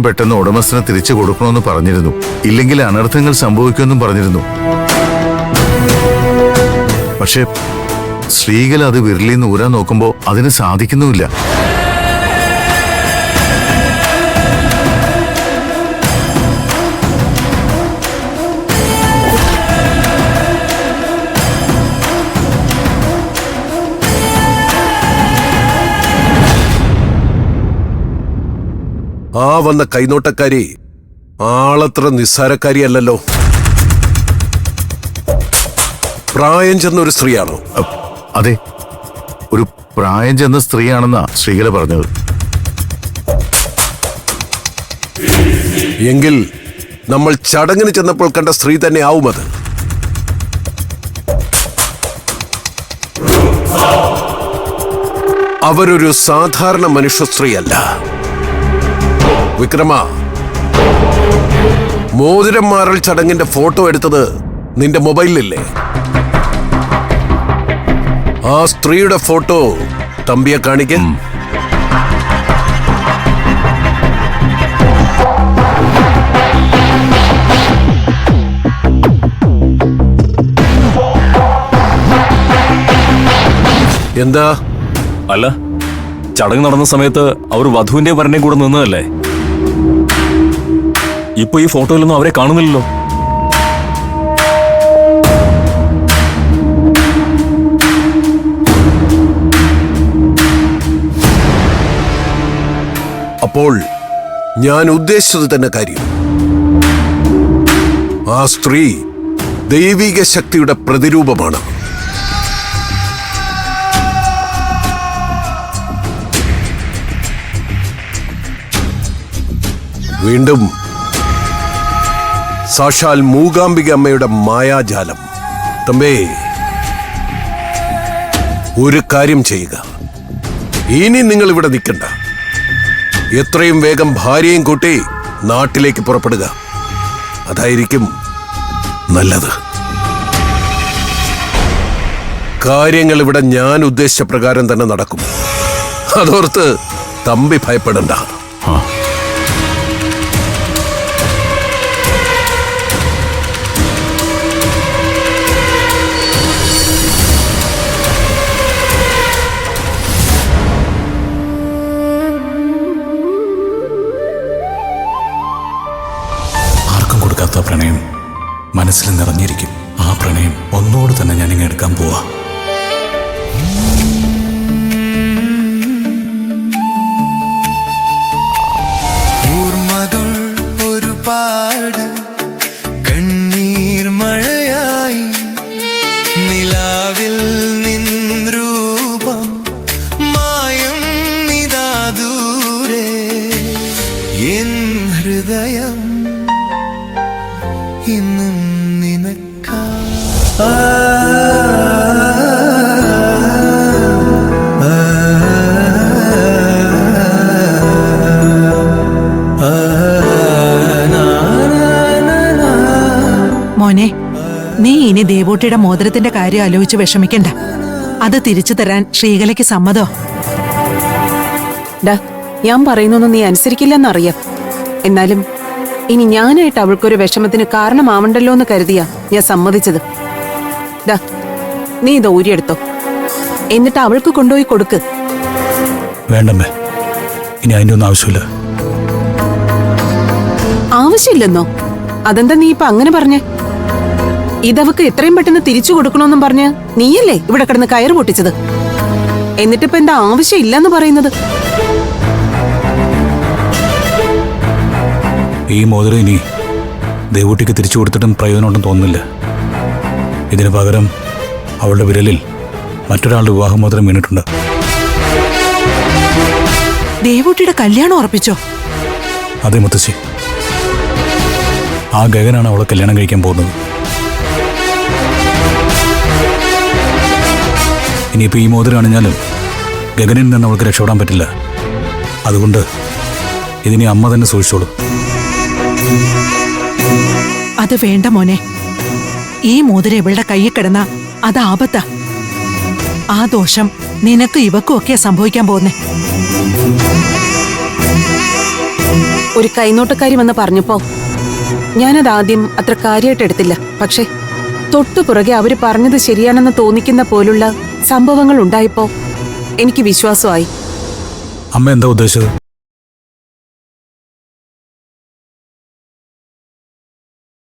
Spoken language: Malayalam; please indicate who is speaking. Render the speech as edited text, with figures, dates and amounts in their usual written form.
Speaker 1: പെട്ടെന്ന് ഉടമസ്ഥനെ തിരിച്ചു കൊടുക്കണമെന്ന് പറഞ്ഞിരുന്നു. ഇല്ലെങ്കിൽ അനർത്ഥങ്ങൾ സംഭവിക്കുമെന്നും പറഞ്ഞിരുന്നു. പക്ഷെ ശ്രീകല അത് വിരലിൽ നിന്ന് ഊരാൻ നോക്കുമ്പോ അതിന് സാധിക്കുന്നുമില്ല.
Speaker 2: ആ വന്ന കൈനോട്ടക്കാരി ആളത്ര നിസ്സാരക്കാരിയല്ലോ. പ്രായം ചെന്ന ഒരു സ്ത്രീയാണോ?
Speaker 1: അതെ, ഒരു പ്രായം ചെന്ന സ്ത്രീയാണെന്നാ ശ്രീകല പറഞ്ഞത്.
Speaker 2: എങ്കിൽ നമ്മൾ ചടങ്ങിന് ചെന്നപ്പോൾ കണ്ട സ്ത്രീ തന്നെ ആവും അത്. അവരൊരു സാധാരണ മനുഷ്യ സ്ത്രീയല്ല. വിക്രമ, മോതിരം മാറൽ ചടങ്ങിന്റെ ഫോട്ടോ എടുത്തത് നിന്റെ മൊബൈലിലില്ലേ? ആ സ്ത്രീയുടെ ഫോട്ടോ തമ്പിയെ കാണിക്ക. എന്താ?
Speaker 3: അല്ല, ചടങ്ങ് നടന്ന സമയത്ത് അവർ വധുവിന്റെ വരനെയും കൂടെ നിന്നതല്ലേ? ഇപ്പൊ ഈ ഫോട്ടോയിലൊന്നും അവരെ കാണുന്നില്ലല്ലോ.
Speaker 2: അപ്പോൾ ഞാൻ ഉദ്ദേശിച്ചത് തന്നെ കാര്യം. ആ സ്ത്രീ ദൈവിക ശക്തിയുടെ പ്രതിരൂപമാണ്. വീണ്ടും സാക്ഷാൽ മൂകാംബിക അമ്മയുടെ മായാജാലം. തമ്പേ, ഒരു കാര്യം ചെയ്യുക. ഇനി നിങ്ങൾ ഇവിടെ നിൽക്കണ്ട. എത്രയും വേഗം ഭാര്യയും കൂട്ടി നാട്ടിലേക്ക് പുറപ്പെടുക. അതായിരിക്കും നല്ലത്. കാര്യങ്ങൾ ഇവിടെ ഞാൻ ഉദ്ദേശിച്ച പ്രകാരം തന്നെ നടക്കും. അതോർത്ത് തമ്പി ഭയപ്പെടണ്ട.
Speaker 3: പ്രണയം മനസ്സിൽ നിറഞ്ഞിരിക്കും. ആ പ്രണയം ഒന്നോട് തന്നെ ഞാനിങ്ങനെ എടുക്കാൻ പോവാ.
Speaker 4: ഓർമ്മകൾ ഒരുപാട് കണ്ണീർ മഴയായി നിലാവിൽ നിൻരൂപം മായം നിതാ ദൂരെ എൻ ഹൃദയം ഇന്നും നിനക്കാ.
Speaker 5: മോനെ, നീ ഇനി ദേവൂട്ടിയുടെ മോതിരത്തിന്റെ കാര്യം ആലോചിച്ച് വിഷമിക്കണ്ട. അത് തിരിച്ചു തരാൻ ശ്രീകലയ്ക്ക് സമ്മതോ?
Speaker 6: ഞാൻ പറയുന്നൊന്നും നീ അനുസരിക്കില്ലെന്നറിയാം. എന്നാലും ഇനി ഞാനായിട്ട് അവൾക്കൊരു വിഷമത്തിന് കാരണമാവണ്ടല്ലോ എന്ന് കരുതിയാ ഞാൻ സമ്മതിച്ചത്. നീ ഇത് ഊരിയെടുത്തോ, എന്നിട്ട് അവൾക്ക് കൊണ്ടുപോയി കൊടുക്ക്.
Speaker 3: വേണ്ടമ്മേ, ഇനി അതിന്റെ ഒന്നും ആവശ്യമില്ല.
Speaker 6: ആവശ്യമില്ലെന്നോ? അതെന്താ നീ ഇപ്പൊ അങ്ങനെ പറഞ്ഞേ? ഇതവക്ക് എത്രയും പെട്ടെന്ന് തിരിച്ചു കൊടുക്കണമെന്നും പറഞ്ഞ് നീയല്ലേ ഇവിടെ കിടന്ന് കയറ് പൊട്ടിച്ചത്. എന്നിട്ടിപ്പോ എന്താ ആവശ്യമില്ലെന്ന് പറയുന്നത്?
Speaker 3: ഈ മോതിരം ഇനി ദേവൂട്ടിക്ക് തിരിച്ചു കൊടുത്തിട്ടും പ്രയോജനമുണ്ടെന്ന് തോന്നുന്നില്ല. ഇതിന് പകരം അവളുടെ വിരലിൽ മറ്റൊരാളുടെ വിവാഹമോതിരം വീണിട്ടുണ്ട്.
Speaker 5: ദേവൂട്ടിയുടെ കല്യാണം ഉറപ്പിച്ചോ?
Speaker 3: അതെ മുത്തശ്ശി, ആ ഗഗനാണ് അവളെ കല്യാണം കഴിക്കാൻ പോകുന്നത്. ഇനിയിപ്പോൾ ഈ മോതിരം അണിഞ്ഞാലും ഗഗനിൽ നിന്ന് അവൾക്ക് രക്ഷപ്പെടാൻ പറ്റില്ല. അതുകൊണ്ട് ഇതിനെ അമ്മ തന്നെ സൂക്ഷിച്ചോളൂ.
Speaker 5: അത് വേണ്ട മോനെ. ഈ മോതിരം ഇവളുടെ കയ്യിൽ കിടന്ന അത് ആപത്താ. ആ ദോഷം നിനക്ക് ഇവക്കും ഒക്കെ സംഭവിക്കാൻ പോകുന്നേ.
Speaker 6: ഒരു കൈനോട്ടക്കാരി വന്ന് പറഞ്ഞപ്പോ ഞാനത് ആദ്യം അത്ര കാര്യമായിട്ട് എടുത്തില്ല. പക്ഷെ തൊട്ടുപുറകെ അവര് പറഞ്ഞത് ശരിയാണെന്ന് തോന്നിക്കുന്ന പോലുള്ള സംഭവങ്ങൾ ഉണ്ടായപ്പോ എനിക്ക് വിശ്വാസമായി.
Speaker 3: അമ്മ എന്താ ഉദ്ദേശിച്ചത്?